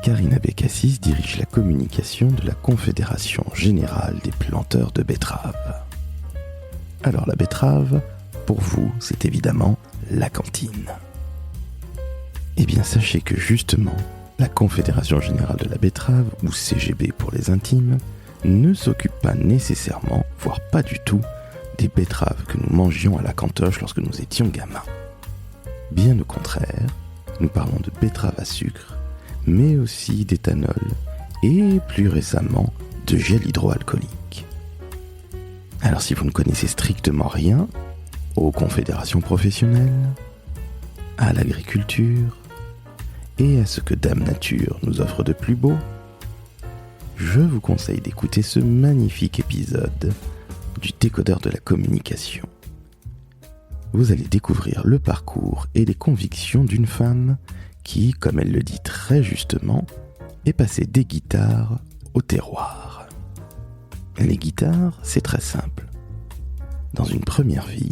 Karine Abécassis dirige la communication de la Confédération Générale des Planteurs de Betteraves. Alors la betterave, pour vous, c'est évidemment la cantine. Eh bien sachez que justement, la Confédération Générale de la Betterave, ou CGB pour les intimes, ne s'occupe pas nécessairement, voire pas du tout, des betteraves que nous mangions à la cantoche lorsque nous étions gamins. Bien au contraire, nous parlons de betteraves à sucre, mais aussi d'éthanol et plus récemment de gel hydroalcoolique. Alors si vous ne connaissez strictement rien aux confédérations professionnelles, à l'agriculture et à ce que Dame Nature nous offre de plus beau, je vous conseille d'écouter ce magnifique épisode du décodeur de la communication. Vous allez découvrir le parcours et les convictions d'une femme qui, comme elle le dit très justement, est passée des guitares au terroir. Les guitares, c'est très simple. Dans une première vie,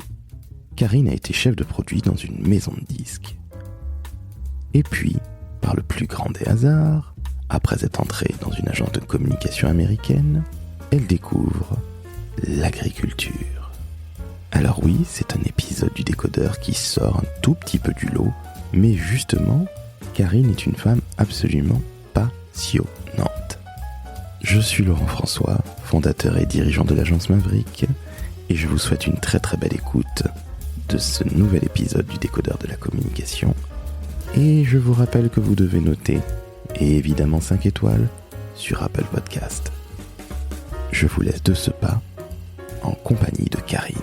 Karine a été chef de produit dans une maison de disques. Et puis, par le plus grand des hasards, après être entrée dans une agence de communication américaine, elle découvre l'agriculture. Alors oui, c'est un épisode du décodeur qui sort un tout petit peu du lot, mais justement, Karine est une femme absolument passionnante. Je suis Laurent François, fondateur et dirigeant de l'agence Maverick, et je vous souhaite une très très belle écoute de ce nouvel épisode du décodeur de la communication. Et je vous rappelle que vous devez noter, et évidemment 5 étoiles, sur Apple Podcast. Je vous laisse de ce pas en compagnie de Karine.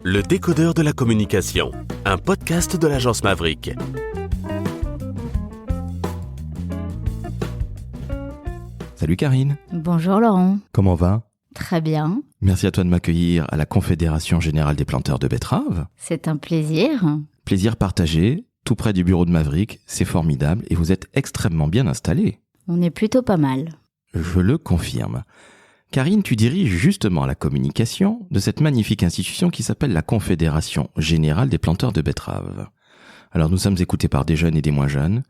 Le décodeur de la communication, un podcast de l'agence Maverick. Salut Karine. Bonjour Laurent. Comment va ? Très bien. Merci à toi de m'accueillir à la Confédération Générale des Planteurs de Betteraves. C'est un plaisir. Plaisir partagé, tout près du bureau de Maverick, c'est formidable et vous êtes extrêmement bien installé. On est plutôt pas mal. Je le confirme. Karine, tu diriges justement la communication de cette magnifique institution qui s'appelle la Confédération Générale des Planteurs de Betteraves. Alors nous sommes écoutés par des jeunes et des moins jeunes.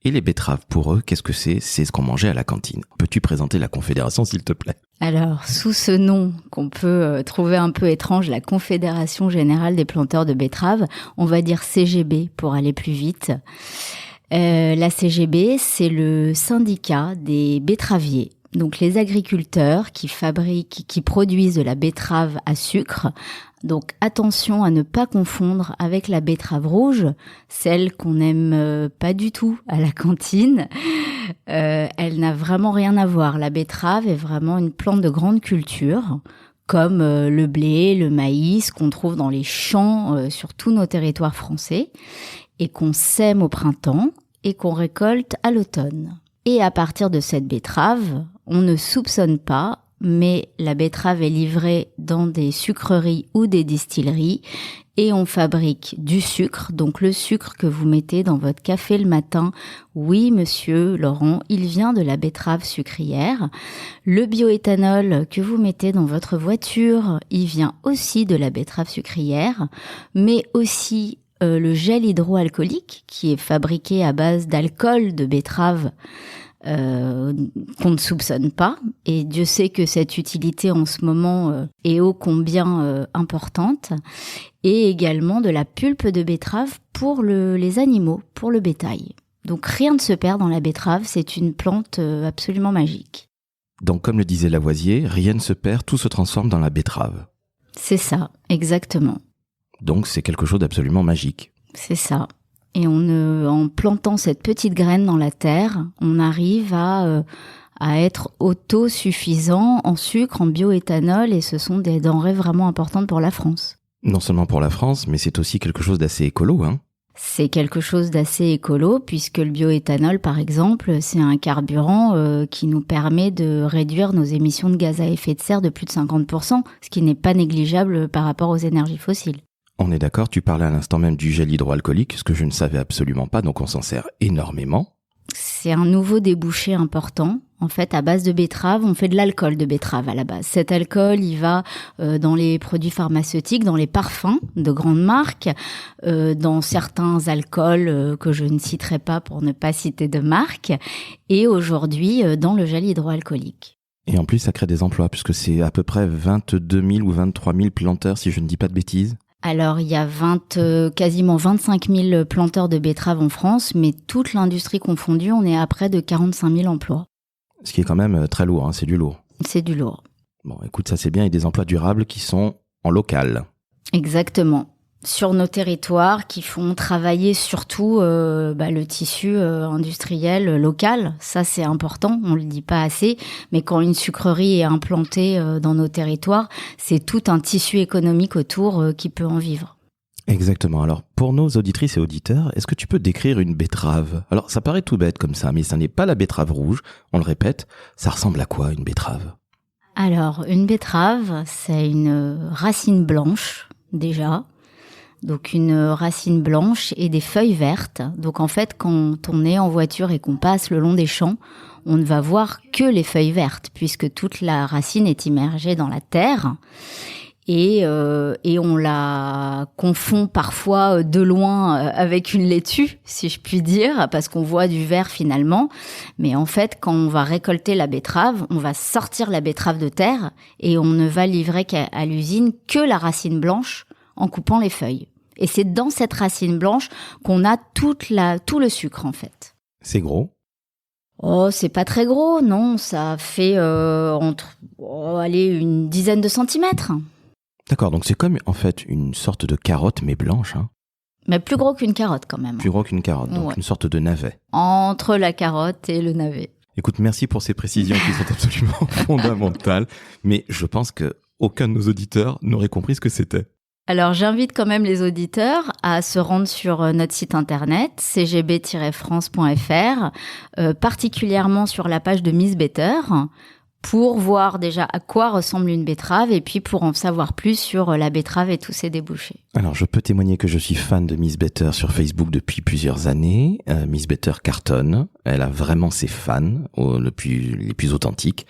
Et les betteraves, pour eux, qu'est-ce que c'est ? C'est ce qu'on mangeait à la cantine. Peux-tu présenter la Confédération, s'il te plaît ? Alors, sous ce nom qu'on peut trouver un peu étrange, la Confédération Générale des Planteurs de Betteraves, on va dire CGB pour aller plus vite. La CGB, c'est le syndicat des betteraviers. Donc les agriculteurs qui produisent de la betterave à sucre. Donc attention à ne pas confondre avec la betterave rouge, celle qu'on n'aime pas du tout à la cantine. Elle n'a vraiment rien à voir. La betterave est vraiment une plante de grande culture, comme le blé, le maïs qu'on trouve dans les champs sur tous nos territoires français et qu'on sème au printemps et qu'on récolte à l'automne. Et à partir de cette betterave, on ne soupçonne pas, mais la betterave est livrée dans des sucreries ou des distilleries et on fabrique du sucre, donc le sucre que vous mettez dans votre café le matin. Oui, monsieur Laurent, il vient de la betterave sucrière. Le bioéthanol que vous mettez dans votre voiture, il vient aussi de la betterave sucrière, mais aussi le gel hydroalcoolique qui est fabriqué à base d'alcool de betterave qu'on ne soupçonne pas. Et Dieu sait que cette utilité en ce moment est ô combien importante. Et également de la pulpe de betterave pour les animaux, pour le bétail. Donc rien ne se perd dans la betterave, c'est une plante absolument magique. Donc comme le disait Lavoisier, rien ne se perd, tout se transforme dans la betterave. C'est ça, exactement. Donc c'est quelque chose d'absolument magique. C'est ça. Et en plantant cette petite graine dans la terre, on arrive à être autosuffisant en sucre, en bioéthanol, et ce sont des denrées vraiment importantes pour la France. Non seulement pour la France, mais c'est aussi quelque chose d'assez écolo, hein ? C'est quelque chose d'assez écolo, puisque le bioéthanol, par exemple, c'est un carburant qui nous permet de réduire nos émissions de gaz à effet de serre de plus de 50%, ce qui n'est pas négligeable par rapport aux énergies fossiles. On est d'accord, tu parlais à l'instant même du gel hydroalcoolique, ce que je ne savais absolument pas, donc on s'en sert énormément. C'est un nouveau débouché important En fait, à base de betterave, on fait de l'alcool de betterave à la base. Cet alcool, il va dans les produits pharmaceutiques, dans les parfums de grandes marques, dans certains alcools que je ne citerai pas pour ne pas citer de marque, et aujourd'hui dans le gel hydroalcoolique. Et en plus, ça crée des emplois, puisque c'est à peu près 22 000 ou 23 000 planteurs, si je ne dis pas de bêtises. Alors, il y a quasiment 25 000 planteurs de betteraves en France, mais toute l'industrie confondue, on est à près de 45 000 emplois. Ce qui est quand même très lourd, hein, c'est du lourd. C'est du lourd. Bon, écoute, ça c'est bien, et des emplois durables qui sont en local. Exactement. Sur nos territoires, qui font travailler surtout le tissu industriel local. Ça, c'est important, on le dit pas assez. Mais quand une sucrerie est implantée dans nos territoires, c'est tout un tissu économique autour qui peut en vivre. Exactement. Alors, pour nos auditrices et auditeurs, est-ce que tu peux décrire une betterave ? Alors, ça paraît tout bête comme ça, mais ça n'est pas la betterave rouge. On le répète, ça ressemble à quoi, une betterave ? Alors, une betterave, c'est une racine blanche, déjà. Donc, une racine blanche et des feuilles vertes. Donc, en fait, quand on est en voiture et qu'on passe le long des champs, on ne va voir que les feuilles vertes, puisque toute la racine est immergée dans la terre. Et on la confond parfois de loin avec une laitue, si je puis dire, parce qu'on voit du vert finalement. Mais en fait, quand on va récolter la betterave, on va sortir la betterave de terre et on ne va livrer à l'usine que la racine blanche en coupant les feuilles. Et c'est dans cette racine blanche qu'on a tout le sucre en fait. C'est gros ? Oh, c'est pas très gros, non. Ça fait une dizaine de centimètres. D'accord, donc c'est comme en fait une sorte de carotte mais blanche, hein. Mais plus gros qu'une carotte quand même. Plus gros qu'une carotte, donc Ouais. une sorte de navet. Entre la carotte et le navet. Écoute, merci pour ces précisions qui sont absolument fondamentales, mais je pense que aucun de nos auditeurs n'aurait compris ce que c'était. Alors j'invite quand même les auditeurs à se rendre sur notre site internet cgb-france.fr, particulièrement sur la page de Miss Better, pour voir déjà à quoi ressemble une betterave et puis pour en savoir plus sur la betterave et tous ses débouchés. Alors, je peux témoigner que je suis fan de Miss Better sur Facebook depuis plusieurs années. Miss Better cartonne. Elle a vraiment ses fans, les plus authentiques.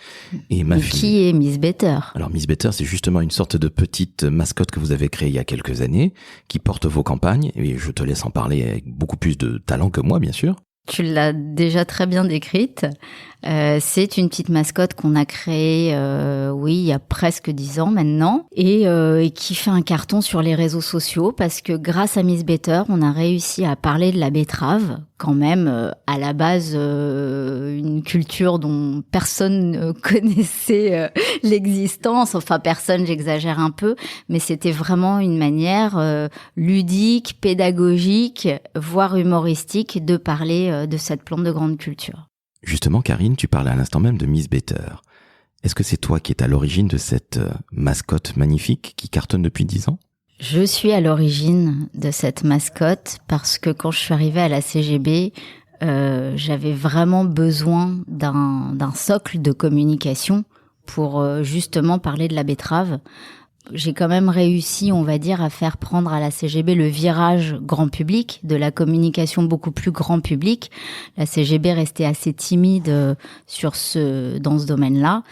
Et ma fille... Qui est Miss Better ? Alors, Miss Better, c'est justement une sorte de petite mascotte que vous avez créée il y a quelques années, qui porte vos campagnes. Et je te laisse en parler avec beaucoup plus de talent que moi, bien sûr. Tu l'as déjà très bien décrite. C'est une petite mascotte qu'on a créée, il y a presque 10 ans maintenant, et qui fait un carton sur les réseaux sociaux parce que grâce à Miss Better, on a réussi à parler de la betterave, quand même à la base une culture dont personne ne connaissait l'existence. Enfin, personne, j'exagère un peu, mais c'était vraiment une manière ludique, pédagogique, voire humoristique de parler de cette plante de grande culture. Justement, Karine, tu parlais à l'instant même de Miss Better. Est-ce que c'est toi qui es à l'origine de cette mascotte magnifique qui cartonne depuis 10 ans ? Je suis à l'origine de cette mascotte parce que quand je suis arrivée à la CGB, j'avais vraiment besoin d'un socle de communication pour justement parler de la betterave. J'ai quand même réussi, on va dire, à faire prendre à la CGB le virage grand public, de la communication beaucoup plus grand public. La CGB restait assez timide dans ce domaine-là.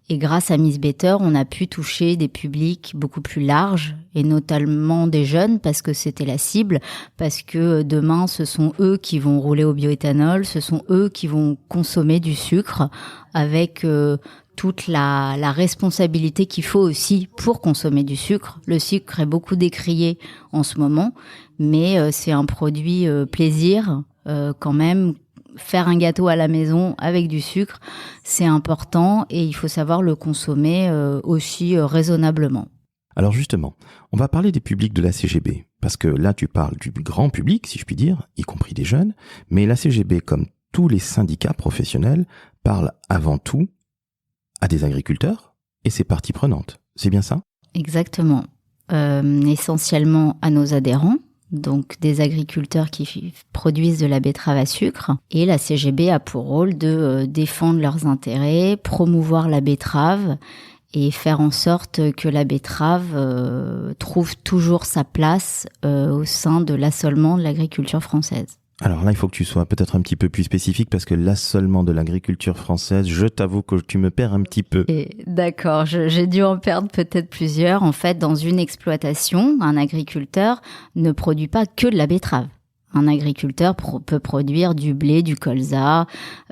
Et grâce à Miss Better, on a pu toucher des publics beaucoup plus larges, et notamment des jeunes, parce que c'était la cible, parce que demain, ce sont eux qui vont rouler au bioéthanol, ce sont eux qui vont consommer du sucre avec toute la responsabilité qu'il faut aussi pour consommer du sucre. Le sucre est beaucoup décrié en ce moment, mais c'est un produit plaisir quand même. Faire un gâteau à la maison avec du sucre, c'est important et il faut savoir le consommer aussi raisonnablement. Alors justement, on va parler des publics de la CGB, parce que là tu parles du grand public, si je puis dire, y compris des jeunes, mais la CGB, comme tous les syndicats professionnels, parle avant tout à des agriculteurs et ses parties prenantes. C'est bien ça ? Exactement. Essentiellement à nos adhérents, donc des agriculteurs qui produisent de la betterave à sucre. Et la CGB a pour rôle de défendre leurs intérêts, promouvoir la betterave et faire en sorte que la betterave trouve toujours sa place au sein de l'assolement de l'agriculture française. Alors là, il faut que tu sois peut-être un petit peu plus spécifique parce que là seulement de l'agriculture française, je t'avoue que tu me perds un petit peu. D'accord, j'ai dû en perdre peut-être plusieurs. En fait, dans une exploitation, un agriculteur ne produit pas que de la betterave. Un agriculteur peut produire du blé, du colza,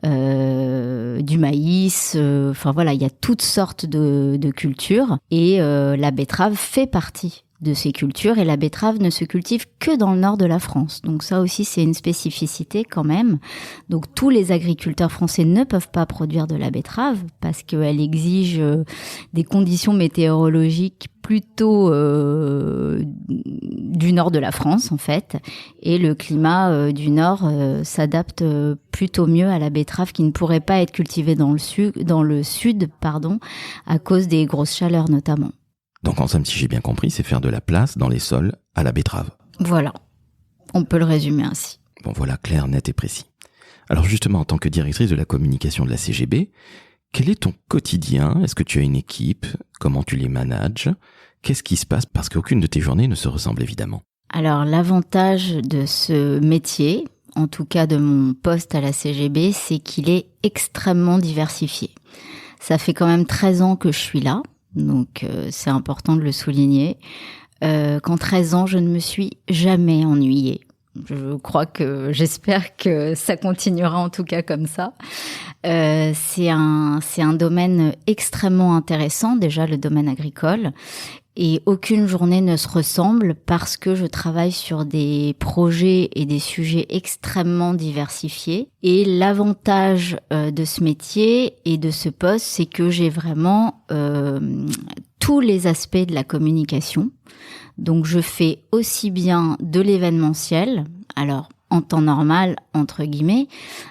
du maïs. Enfin voilà, il y a toutes sortes de cultures et la betterave fait partie de ces cultures et la betterave ne se cultive que dans le nord de la France. Donc ça aussi, c'est une spécificité quand même. Donc tous les agriculteurs français ne peuvent pas produire de la betterave parce qu'elle exige des conditions météorologiques plutôt du nord de la France en fait. Et le climat du nord s'adapte plutôt mieux à la betterave qui ne pourrait pas être cultivée dans le sud, à cause des grosses chaleurs notamment. Donc en somme, si j'ai bien compris, c'est faire de la place dans les sols à la betterave. Voilà, on peut le résumer ainsi. Bon voilà, clair, net et précis. Alors justement, en tant que directrice de la communication de la CGB, quel est ton quotidien ? Est-ce que tu as une équipe ? Comment tu les manages ? Qu'est-ce qui se passe ? Parce qu'aucune de tes journées ne se ressemble évidemment. Alors l'avantage de ce métier, en tout cas de mon poste à la CGB, c'est qu'il est extrêmement diversifié. Ça fait quand même 13 ans que je suis là. Donc c'est important de le souligner. Qu'en 13 ans, je ne me suis jamais ennuyée. J'espère que ça continuera en tout cas comme ça. C'est un domaine extrêmement intéressant, déjà le domaine agricole. Et aucune journée ne se ressemble parce que je travaille sur des projets et des sujets extrêmement diversifiés. Et l'avantage de ce métier et de ce poste, c'est que j'ai vraiment tous les aspects de la communication. Donc je fais aussi bien de l'événementiel, alors en temps normal, entre guillemets,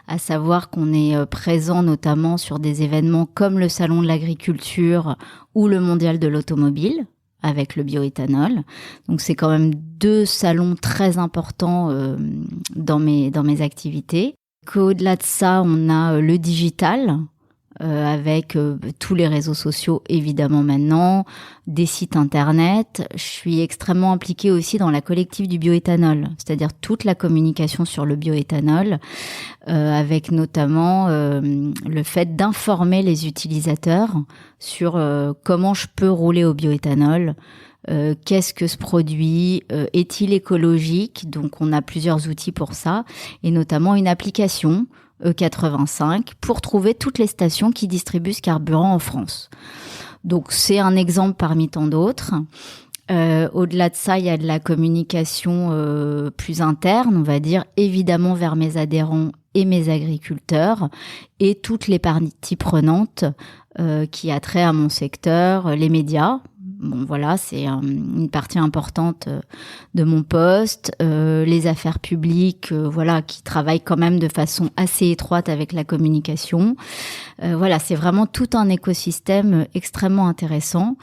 à savoir qu'on est présent notamment sur des événements comme le Salon de l'agriculture ou le Mondial de l'automobile, avec le bioéthanol. Donc c'est quand même 2 salons très importants dans mes activités. Qu'au-delà de ça, on a le digital, avec tous les réseaux sociaux évidemment maintenant, des sites internet. Je suis extrêmement impliquée aussi dans la collective du bioéthanol, c'est-à-dire toute la communication sur le bioéthanol, avec notamment le fait d'informer les utilisateurs sur comment je peux rouler au bioéthanol, qu'est-ce que ce produit, est-il écologique? Donc on a plusieurs outils pour ça, et notamment une application E85 pour trouver toutes les stations qui distribuent ce carburant en France. Donc c'est un exemple parmi tant d'autres. Au-delà de ça, il y a de la communication plus interne, on va dire, évidemment vers mes adhérents et mes agriculteurs et toutes les parties prenantes qui a trait à mon secteur, les médias. Bon, voilà, c'est une partie importante de mon poste. Les affaires publiques, voilà, qui travaillent quand même de façon assez étroite avec la communication. Voilà, c'est vraiment tout un écosystème extrêmement intéressant.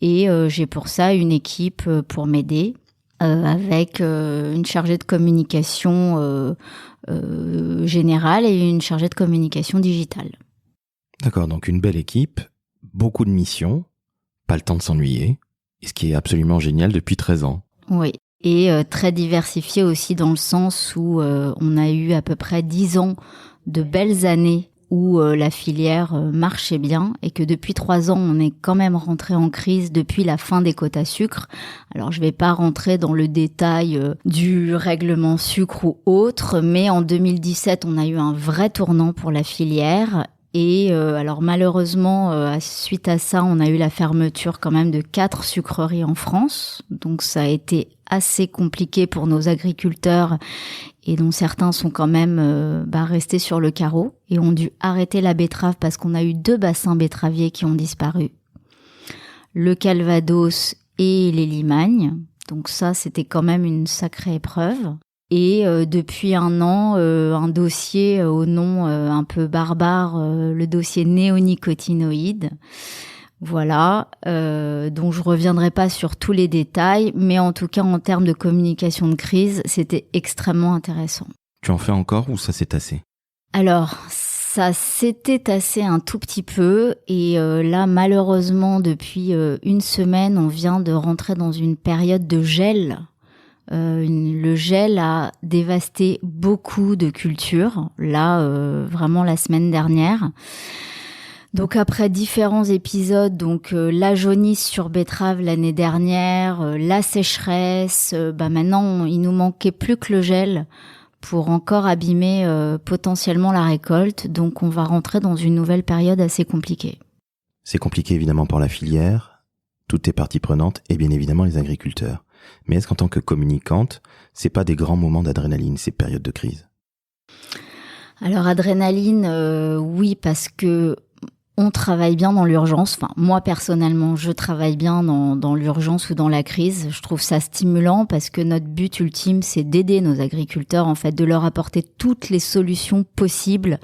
Et j'ai pour ça une équipe pour m'aider, avec une chargée de communication générale et une chargée de communication digitale. D'accord, donc une belle équipe, beaucoup de missions, pas le temps de s'ennuyer, et ce qui est absolument génial depuis 13 ans. Oui, et très diversifié aussi dans le sens où on a eu à peu près 10 ans de belles années où la filière marchait bien et que depuis 3 ans, on est quand même rentré en crise depuis la fin des quotas sucre. Alors, je vais pas rentrer dans le détail du règlement sucre ou autre, mais en 2017, on a eu un vrai tournant pour la filière. Et alors malheureusement, suite à ça, on a eu la fermeture quand même de 4 sucreries en France. Donc ça a été assez compliqué pour nos agriculteurs et dont certains sont quand même restés sur le carreau et ont dû arrêter la betterave parce qu'on a eu 2 bassins betteraviers qui ont disparu. Le Calvados et les Limagnes. Donc ça, c'était quand même une sacrée épreuve. Et depuis 1 an, un dossier au nom un peu barbare, le dossier néonicotinoïdes, voilà, dont je reviendrai pas sur tous les détails, mais en tout cas en termes de communication de crise, c'était extrêmement intéressant. Tu en fais encore ou ça s'est tassé ? Alors, ça s'était tassé un tout petit peu et là, malheureusement, depuis 1 semaine, on vient de rentrer dans une période de gel Le gel a dévasté beaucoup de cultures, là, vraiment la semaine dernière. Donc après différents épisodes, la jaunisse sur betterave l'année dernière, la sécheresse, maintenant il nous manquait plus que le gel pour encore abîmer potentiellement la récolte. Donc on va rentrer dans une nouvelle période assez compliquée. C'est compliqué évidemment pour la filière, toutes les parties prenantes et bien évidemment les agriculteurs. Mais est-ce qu'en tant que communicante, c'est pas des grands moments d'adrénaline, ces périodes de crise ? Alors adrénaline, oui, parce que on travaille bien dans l'urgence. Enfin, moi personnellement, je travaille bien dans l'urgence ou dans la crise. Je trouve ça stimulant parce que notre but ultime, c'est d'aider nos agriculteurs, en fait, de leur apporter toutes les solutions possibles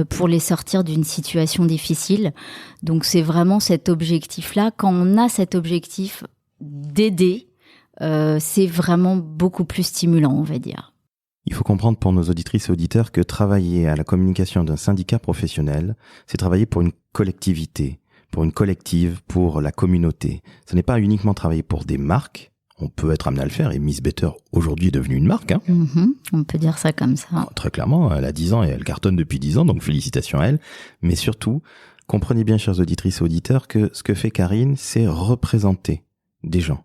pour les sortir d'une situation difficile. Donc c'est vraiment cet objectif-là. Quand on a cet objectif d'aider, c'est vraiment beaucoup plus stimulant, on va dire. Il faut comprendre pour nos auditrices et auditeurs que travailler à la communication d'un syndicat professionnel, c'est travailler pour une collectivité, pour une collective, pour la communauté. Ce n'est pas uniquement travailler pour des marques, on peut être amené à le faire, et Miss Better aujourd'hui est devenue une marque. On peut dire ça comme ça. Très clairement, elle a 10 ans et elle cartonne depuis 10 ans, donc félicitations à elle. Mais surtout, comprenez bien, chers auditrices et auditeurs, que ce que fait Karine, c'est représenter des gens,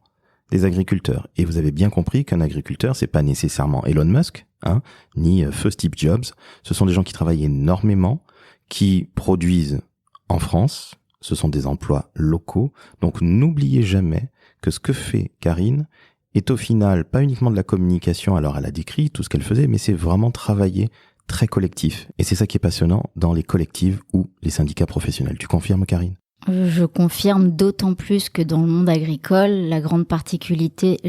des agriculteurs. Et vous avez bien compris qu'un agriculteur, c'est pas nécessairement Elon Musk, ni feu Steve Jobs. Ce sont des gens qui travaillent énormément, qui produisent en France. Ce sont des emplois locaux. Donc n'oubliez jamais que ce que fait Karine est au final pas uniquement de la communication. Alors elle a décrit tout ce qu'elle faisait, mais c'est vraiment travailler très collectif. Et c'est ça qui est passionnant dans les collectifs ou les syndicats professionnels. Tu confirmes, Karine ? Je confirme d'autant plus que dans le monde agricole, la grande particularité,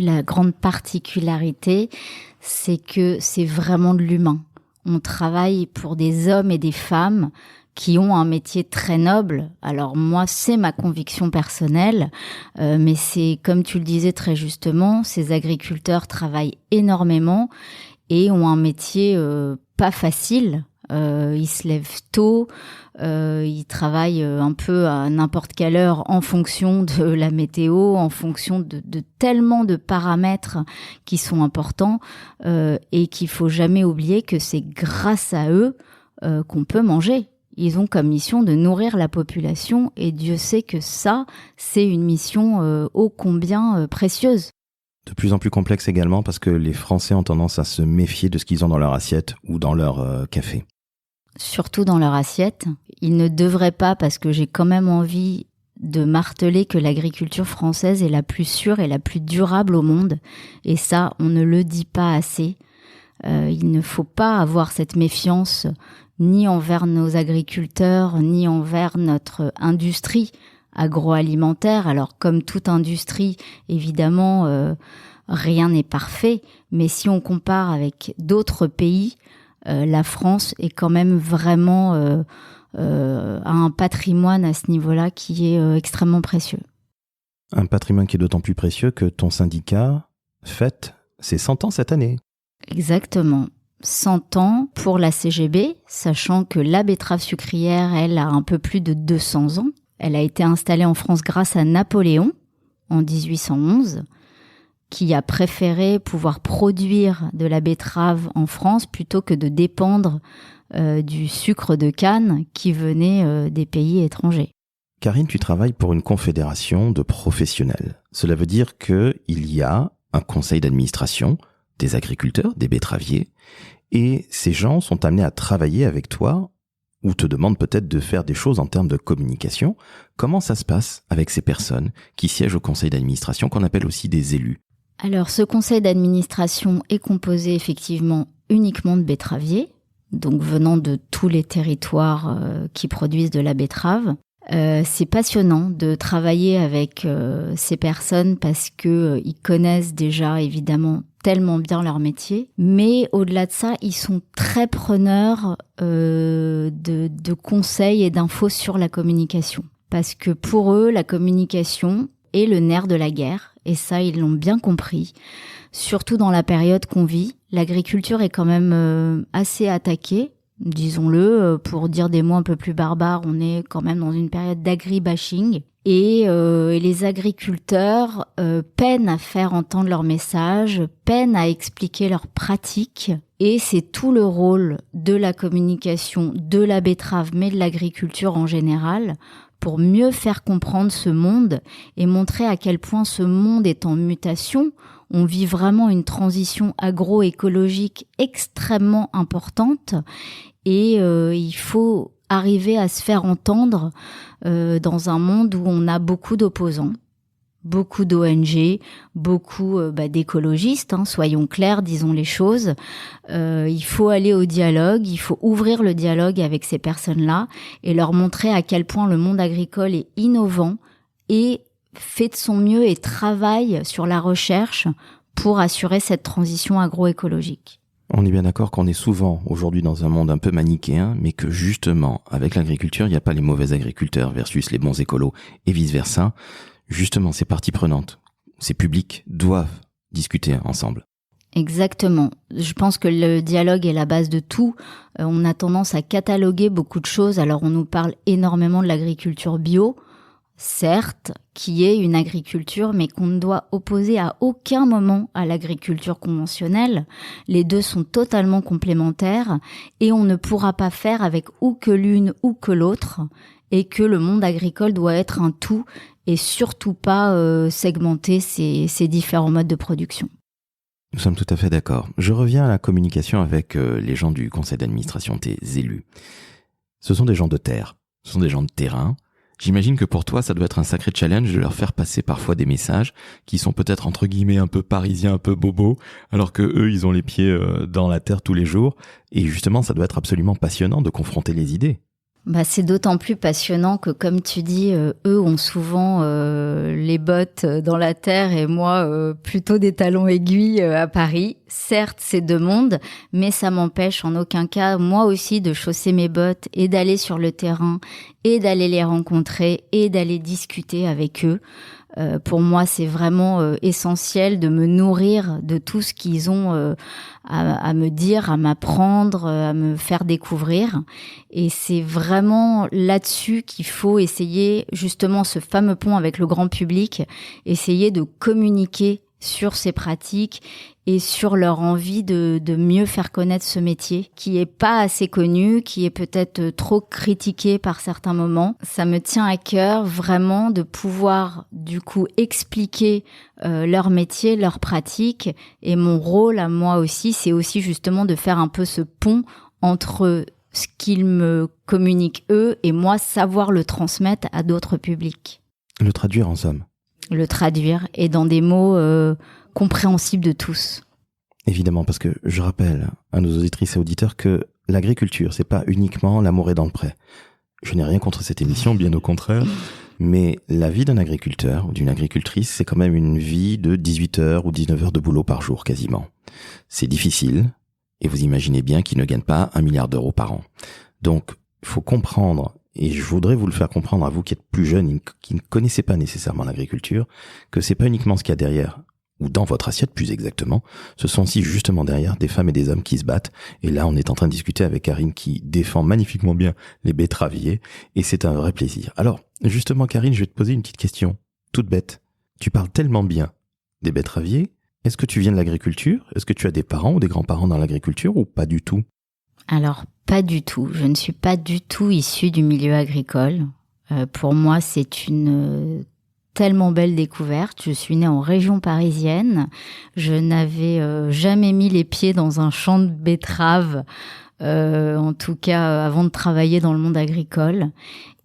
c'est que c'est vraiment de l'humain. On travaille pour des hommes et des femmes qui ont un métier très noble. Alors moi, c'est ma conviction personnelle, mais c'est, comme tu le disais très justement, ces agriculteurs travaillent énormément et ont un métier pas facile. Ils se lèvent tôt, ils travaillent un peu à n'importe quelle heure en fonction de la météo, en fonction de tellement de paramètres qui sont importants et qu'il faut jamais oublier que c'est grâce à eux qu'on peut manger. Ils ont comme mission de nourrir la population et Dieu sait que ça, c'est une mission ô combien précieuse. De plus en plus complexe également parce que les Français ont tendance à se méfier de ce qu'ils ont dans leur assiette ou dans leur café. Surtout dans leur assiette. Ils ne devraient pas, parce que j'ai quand même envie de marteler que l'agriculture française est la plus sûre et la plus durable au monde. Et ça, on ne le dit pas assez. Il ne faut pas avoir cette méfiance ni envers nos agriculteurs, ni envers notre industrie agroalimentaire. Alors, comme toute industrie, évidemment, rien n'est parfait. Mais si on compare avec d'autres pays, la France est quand même vraiment a un patrimoine à ce niveau-là qui est extrêmement précieux. Un patrimoine qui est d'autant plus précieux que ton syndicat fête ses 100 ans cette année. Exactement. 100 ans pour la CGB, sachant que la betterave sucrière, elle, a un peu plus de 200 ans. Elle a été installée en France grâce à Napoléon en 1811. Qui a préféré pouvoir produire de la betterave en France plutôt que de dépendre du sucre de canne qui venait des pays étrangers. Karine, tu travailles pour une confédération de professionnels. Cela veut dire qu'il y a un conseil d'administration des agriculteurs, des betteraviers, et ces gens sont amenés à travailler avec toi ou te demandent peut-être de faire des choses en termes de communication. Comment ça se passe avec ces personnes qui siègent au conseil d'administration, qu'on appelle aussi des élus ? Alors, ce conseil d'administration est composé effectivement uniquement de betteraviers, donc venant de tous les territoires qui produisent de la betterave. C'est passionnant de travailler avec ces personnes parce que ils connaissent déjà évidemment tellement bien leur métier, mais au-delà de ça, ils sont très preneurs de conseils et d'infos sur la communication. Parce que pour eux, la communication est le nerf de la guerre. Et ça, ils l'ont bien compris. Surtout dans la période qu'on vit, l'agriculture est quand même assez attaquée, disons-le. Pour dire des mots un peu plus barbares, on est quand même dans une période d'agribashing. Et les agriculteurs peinent à faire entendre leur message, peinent à expliquer leurs pratiques. Et c'est tout le rôle de la communication, de la betterave, mais de l'agriculture en général, pour mieux faire comprendre ce monde et montrer à quel point ce monde est en mutation. On vit vraiment une transition agroécologique extrêmement importante et il faut arriver à se faire entendre dans un monde où on a beaucoup d'opposants, beaucoup d'ONG, beaucoup d'écologistes, soyons clairs, disons les choses. Il faut aller au dialogue, il faut ouvrir le dialogue avec ces personnes-là et leur montrer à quel point le monde agricole est innovant et fait de son mieux et travaille sur la recherche pour assurer cette transition agroécologique. On est bien d'accord qu'on est souvent aujourd'hui dans un monde un peu manichéen, mais que justement, avec l'agriculture, il n'y a pas les mauvais agriculteurs versus les bons écolos et vice-versa. Justement, ces parties prenantes, ces publics doivent discuter ensemble. Exactement. Je pense que le dialogue est la base de tout. On a tendance à cataloguer beaucoup de choses. Alors, on nous parle énormément de l'agriculture bio, certes, qui est une agriculture, mais qu'on ne doit opposer à aucun moment à l'agriculture conventionnelle. Les deux sont totalement complémentaires et on ne pourra pas faire avec ou que l'une ou que l'autre et que le monde agricole doit être un tout et surtout pas segmenter ces différents modes de production. Nous sommes tout à fait d'accord. Je reviens à la communication avec les gens du conseil d'administration, tes élus. Ce sont des gens de terre, ce sont des gens de terrain. J'imagine que pour toi, ça doit être un sacré challenge de leur faire passer parfois des messages qui sont peut-être entre guillemets un peu parisiens, un peu bobos, alors que eux, ils ont les pieds dans la terre tous les jours. Et justement, ça doit être absolument passionnant de confronter les idées. C'est d'autant plus passionnant que, comme tu dis, eux ont souvent les bottes dans la terre et moi plutôt des talons aiguilles à Paris. Certes, c'est deux mondes, mais ça m'empêche en aucun cas, moi aussi, de chausser mes bottes et d'aller sur le terrain et d'aller les rencontrer et d'aller discuter avec eux. Pour moi, c'est vraiment essentiel de me nourrir de tout ce qu'ils ont à me dire, à m'apprendre, à me faire découvrir. Et c'est vraiment là-dessus qu'il faut essayer, justement, ce fameux pont avec le grand public, essayer de communiquer sur ces pratiques et sur leur envie de mieux faire connaître ce métier qui est pas assez connu, qui est peut-être trop critiqué par certains moments. Ça me tient à cœur vraiment de pouvoir du coup expliquer leur métier, leurs pratiques et mon rôle à moi aussi, c'est aussi justement de faire un peu ce pont entre ce qu'ils me communiquent eux et moi savoir le transmettre à d'autres publics. Le traduire en somme. Le traduire et dans des mots compréhensibles de tous. Évidemment, parce que je rappelle à nos auditrices et auditeurs que l'agriculture, c'est pas uniquement l'amour est dans le pré. Je n'ai rien contre cette émission, bien au contraire, mais la vie d'un agriculteur ou d'une agricultrice, c'est quand même une vie de 18 heures ou 19 heures de boulot par jour, quasiment. C'est difficile, et vous imaginez bien qu'ils ne gagnent pas 1 milliard d'euros par an. Donc, il faut comprendre, et je voudrais vous le faire comprendre à vous qui êtes plus jeunes, qui ne connaissez pas nécessairement l'agriculture, que c'est pas uniquement ce qu'il y a derrière, ou dans votre assiette plus exactement, ce sont aussi justement derrière des femmes et des hommes qui se battent. Et là, on est en train de discuter avec Karine qui défend magnifiquement bien les betteraviers, et c'est un vrai plaisir. Alors, justement Karine, je vais te poser une petite question, toute bête. Tu parles tellement bien des betteraviers, est-ce que tu viens de l'agriculture ? Est-ce que tu as des parents ou des grands-parents dans l'agriculture ou pas du tout ? Alors, pas du tout. Je ne suis pas du tout issue du milieu agricole. Pour moi, c'est une tellement belle découverte. Je suis née en région parisienne. Je n'avais jamais mis les pieds dans un champ de betteraves, en tout cas avant de travailler dans le monde agricole.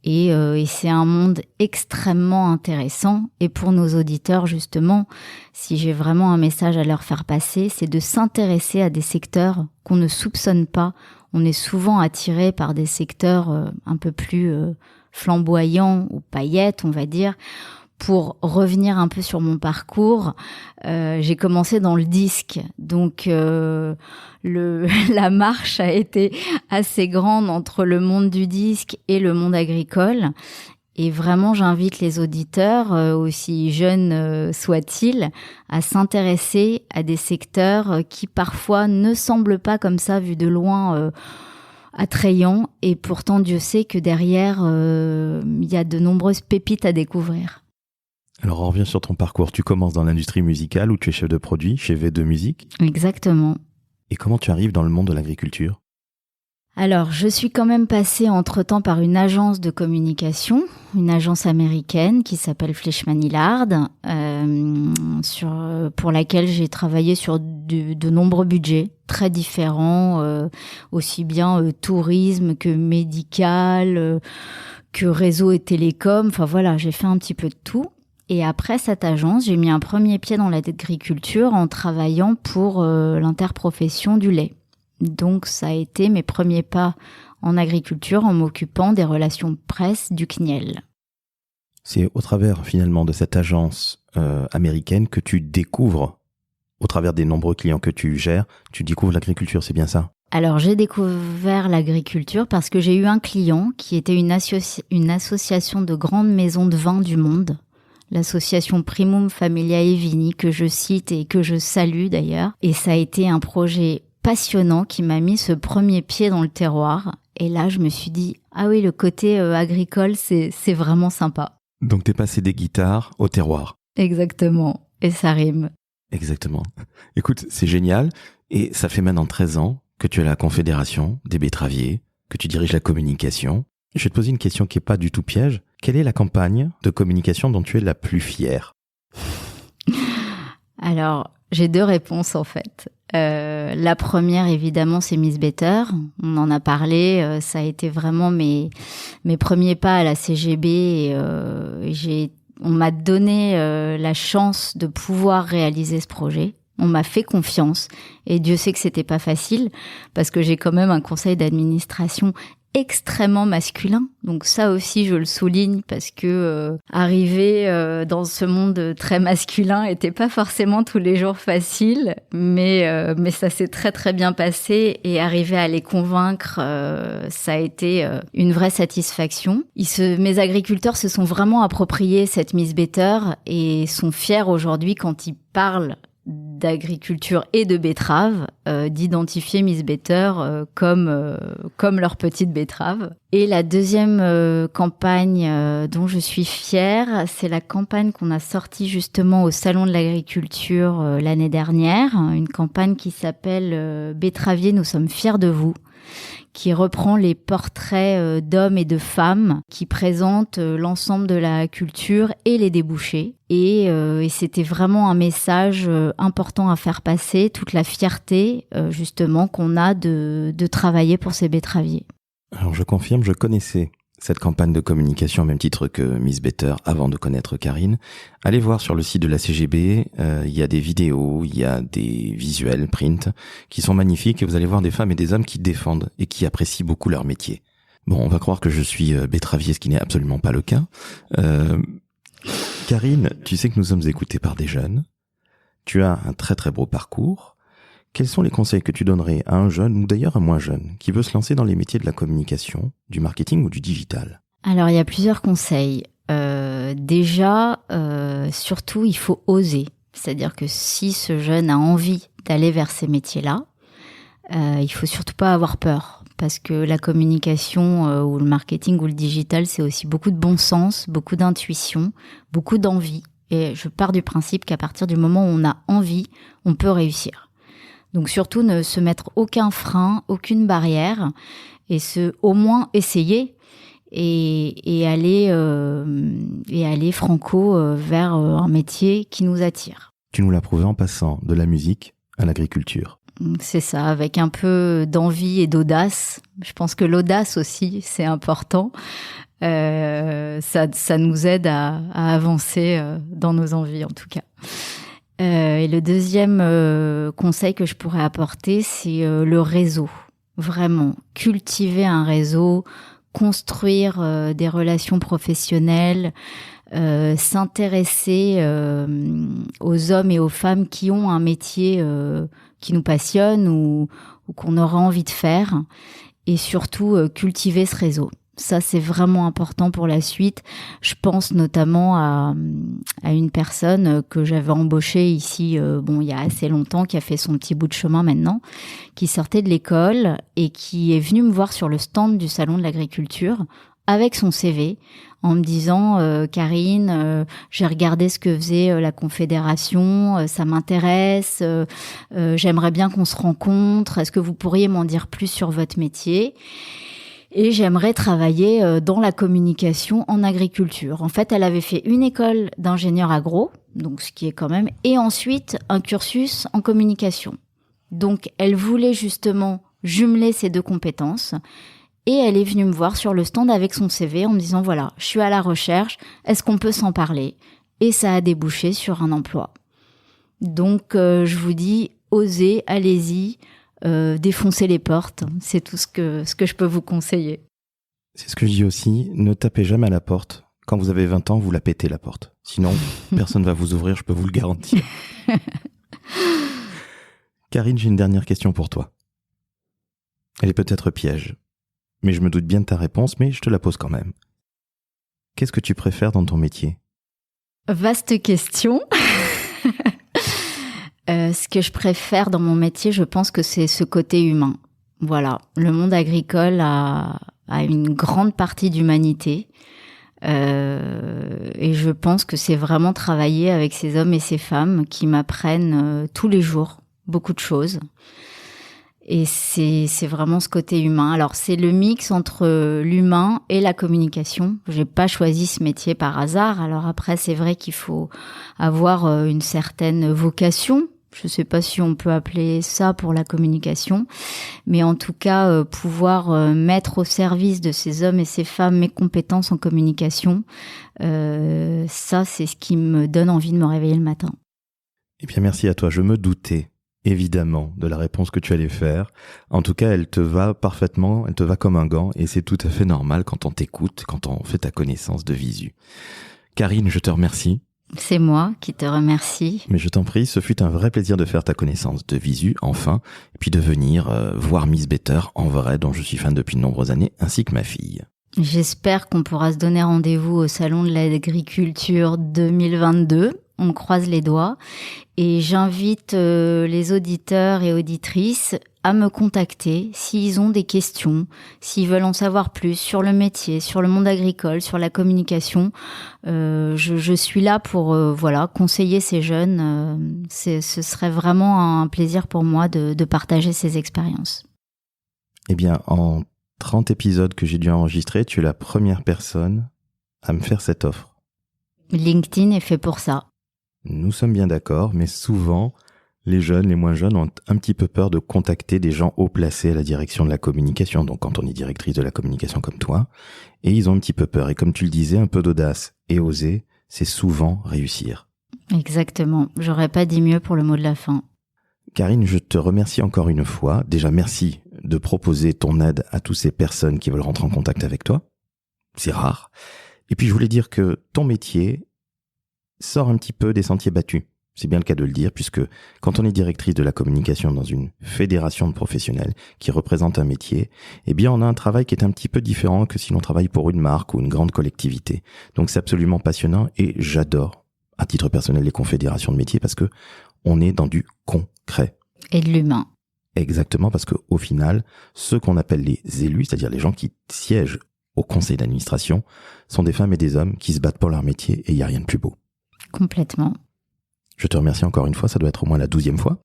Et c'est un monde extrêmement intéressant. Et pour nos auditeurs, justement, si j'ai vraiment un message à leur faire passer, c'est de s'intéresser à des secteurs qu'on ne soupçonne pas. On est souvent attiré par des secteurs un peu plus flamboyants ou paillettes, on va dire. Pour revenir un peu sur mon parcours, j'ai commencé dans le disque, donc la marche a été assez grande entre le monde du disque et le monde agricole. Et vraiment, j'invite les auditeurs, aussi jeunes soient-ils, à s'intéresser à des secteurs qui parfois ne semblent pas comme ça, vus de loin, attrayant. Et pourtant, Dieu sait que derrière, il y a de nombreuses pépites à découvrir. Alors, on revient sur ton parcours. Tu commences dans l'industrie musicale où tu es chef de produit chez V2 Musique. Exactement. Et comment tu arrives dans le monde de l'agriculture ? Alors, je suis quand même passée entre-temps par une agence de communication, une agence américaine qui s'appelle Fleishman Hillard, pour laquelle j'ai travaillé sur de nombreux budgets très différents, aussi bien tourisme que médical, que réseau et télécom. Enfin voilà, j'ai fait un petit peu de tout. Et après cette agence, j'ai mis un premier pied dans l'agriculture en travaillant pour l'interprofession du lait. Donc, ça a été mes premiers pas en agriculture en m'occupant des relations presse du CNIEL. C'est au travers, finalement, de cette agence américaine que tu découvres, au travers des nombreux clients que tu gères, tu découvres l'agriculture, c'est bien ça ? Alors, j'ai découvert l'agriculture parce que j'ai eu un client qui était une association de grandes maisons de vin du monde, l'association Primum Familiae Vini, que je cite et que je salue d'ailleurs. Et ça a été un projet passionnant qui m'a mis ce premier pied dans le terroir. Et là, je me suis dit, ah oui, le côté agricole, c'est vraiment sympa. Donc, t'es passé des guitares au terroir. Exactement. Et ça rime. Exactement. Écoute, c'est génial. Et ça fait maintenant 13 ans que tu es à la Confédération des betteraviers, que tu diriges la communication. Je vais te poser une question qui n'est pas du tout piège. Quelle est la campagne de communication dont tu es la plus fière ? Alors, j'ai 2 réponses en fait. La première, évidemment, c'est Miss Better. On en a parlé. Ça a été vraiment mes premiers pas à la CGB. On m'a donné la chance de pouvoir réaliser ce projet. On m'a fait confiance. Et Dieu sait que c'était pas facile parce que j'ai quand même un conseil d'administration extrêmement masculin. Donc ça aussi, je le souligne parce que arriver dans ce monde très masculin était pas forcément tous les jours facile, mais ça s'est très très bien passé et arriver à les convaincre, ça a été une vraie satisfaction. Mes agriculteurs se sont vraiment appropriés cette Miss Better et sont fiers aujourd'hui quand ils parlent d'agriculture et de betterave, d'identifier Miss Better comme leur petite betterave. Et la deuxième campagne dont je suis fière, c'est la campagne qu'on a sortie justement au Salon de l'Agriculture l'année dernière, une campagne qui s'appelle Betteraviers, nous sommes fiers de vous, qui reprend les portraits d'hommes et de femmes qui présentent l'ensemble de la culture et les débouchés. Et c'était vraiment un message important à faire passer, toute la fierté justement qu'on a de travailler pour ces betteraviers. Alors je confirme, je connaissais cette campagne de communication au même titre que Miss Better avant de connaître Karine. Allez voir sur le site de la CGB, il y a des vidéos, il y a des visuels, print, qui sont magnifiques et vous allez voir des femmes et des hommes qui défendent et qui apprécient beaucoup leur métier. Bon, on va croire que je suis betteravier, ce qui n'est absolument pas le cas. Karine, tu sais que nous sommes écoutés par des jeunes. Tu as un très très beau parcours. Quels sont les conseils que tu donnerais à un jeune, ou d'ailleurs un moins jeune, qui veut se lancer dans les métiers de la communication, du marketing ou du digital ? Alors, il y a plusieurs conseils. Déjà, surtout, il faut oser. C'est-à-dire que si ce jeune a envie d'aller vers ces métiers-là, il faut surtout pas avoir peur. Parce que la communication ou le marketing ou le digital, c'est aussi beaucoup de bon sens, beaucoup d'intuition, beaucoup d'envie. Et je pars du principe qu'à partir du moment où on a envie, on peut réussir. Donc surtout ne se mettre aucun frein, aucune barrière, et au moins essayer et aller franco vers un métier qui nous attire. Tu nous l'as prouvé en passant de la musique à l'agriculture. C'est ça, avec un peu d'envie et d'audace. Je pense que l'audace aussi, c'est important. Ça nous aide à avancer dans nos envies en tout cas. Et le deuxième conseil que je pourrais apporter, c'est le réseau. Vraiment, cultiver un réseau, construire des relations professionnelles, s'intéresser aux hommes et aux femmes qui ont un métier qui nous passionne ou qu'on aura envie de faire. Et surtout, cultiver ce réseau. Ça, c'est vraiment important pour la suite. Je pense notamment à une personne que j'avais embauchée ici, il y a assez longtemps, qui a fait son petit bout de chemin maintenant, qui sortait de l'école et qui est venue me voir sur le stand du Salon de l'Agriculture avec son CV en me disant Karine, j'ai regardé ce que faisait la Confédération, ça m'intéresse, j'aimerais bien qu'on se rencontre, est-ce que vous pourriez m'en dire plus sur votre métier ? Et j'aimerais travailler dans la communication en agriculture. En fait, elle avait fait une école d'ingénieur agro, donc ce qui est quand même, et ensuite un cursus en communication. Donc, elle voulait justement jumeler ces 2 compétences. Et elle est venue me voir sur le stand avec son CV en me disant, voilà, je suis à la recherche, est-ce qu'on peut s'en parler ? Et ça a débouché sur un emploi. Donc, je vous dis, osez, allez-y. Défoncer les portes, c'est tout ce que je peux vous conseiller. C'est ce que je dis aussi, ne tapez jamais à la porte. Quand vous avez 20 ans, vous la pétez la porte. Sinon, personne ne va vous ouvrir, je peux vous le garantir. Karine, j'ai une dernière question pour toi. Elle est peut-être piège, mais je me doute bien de ta réponse, mais je te la pose quand même. Qu'est-ce que tu préfères dans ton métier ? Vaste question. Ce que je préfère dans mon métier, je pense que c'est ce côté humain. Voilà, le monde agricole a une grande partie d'humanité et je pense que c'est vraiment travailler avec ces hommes et ces femmes qui m'apprennent tous les jours beaucoup de choses. Et c'est vraiment ce côté humain. Alors, c'est le mix entre l'humain et la communication. J'ai pas choisi ce métier par hasard. Alors après, c'est vrai qu'il faut avoir une certaine vocation. Je sais pas si on peut appeler ça pour la communication. Mais en tout cas, pouvoir mettre au service de ces hommes et ces femmes mes compétences en communication, ça, c'est ce qui me donne envie de me réveiller le matin. Eh bien, merci à toi. Je me doutais évidemment de la réponse que tu allais faire. En tout cas, elle te va parfaitement, elle te va comme un gant et c'est tout à fait normal quand on t'écoute, quand on fait ta connaissance de visu. Karine, je te remercie. C'est moi qui te remercie. Mais je t'en prie, ce fut un vrai plaisir de faire ta connaissance de visu, enfin, et puis de venir voir Miss Better en vrai, dont je suis fan depuis de nombreuses années, ainsi que ma fille. J'espère qu'on pourra se donner rendez-vous au Salon de l'Agriculture 2022. On croise les doigts. Et j'invite les auditeurs et auditrices à me contacter s'ils ont des questions, s'ils veulent en savoir plus sur le métier, sur le monde agricole, sur la communication. Je suis là pour conseiller ces jeunes. Ce serait vraiment un plaisir pour moi de partager ces expériences. Eh bien, en 30 épisodes que j'ai dû enregistrer, tu es la première personne à me faire cette offre. LinkedIn est fait pour ça. Nous sommes bien d'accord, mais souvent, les jeunes, les moins jeunes ont un petit peu peur de contacter des gens haut placés à la direction de la communication. Donc quand on est directrice de la communication comme toi, et ils ont un petit peu peur. Et comme tu le disais, un peu d'audace et oser, c'est souvent réussir. Exactement. J'aurais pas dit mieux pour le mot de la fin. Karine, je te remercie encore une fois. Déjà, merci de proposer ton aide à toutes ces personnes qui veulent rentrer en contact avec toi. C'est rare. Et puis, je voulais dire que ton métier sort un petit peu des sentiers battus. C'est bien le cas de le dire, puisque quand on est directrice de la communication dans une fédération de professionnels qui représente un métier, eh bien, on a un travail qui est un petit peu différent que si l'on travaille pour une marque ou une grande collectivité. Donc, c'est absolument passionnant et j'adore, à titre personnel, les confédérations de métiers parce que on est dans du concret. Et de l'humain. Exactement, parce que au final, ceux qu'on appelle les élus, c'est-à-dire les gens qui siègent au conseil d'administration, sont des femmes et des hommes qui se battent pour leur métier et il n'y a rien de plus beau. Complètement. Je te remercie encore une fois, ça doit être au moins la 12e fois.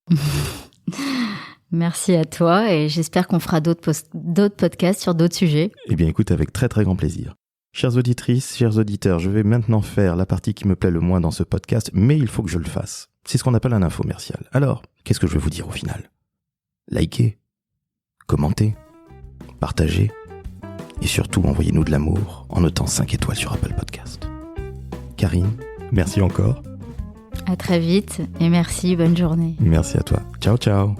Merci à toi et j'espère qu'on fera d'autres podcasts sur d'autres sujets. Eh bien écoute, avec très très grand plaisir. Chères auditrices, chers auditeurs, je vais maintenant faire la partie qui me plaît le moins dans ce podcast, mais il faut que je le fasse. C'est ce qu'on appelle un infomercial. Alors, qu'est-ce que je vais vous dire au final ? Likez, commentez, partagez et surtout envoyez-nous de l'amour en notant 5 étoiles sur Apple Podcast. Karine, merci encore. À très vite et merci, bonne journée. Merci à toi. Ciao, ciao.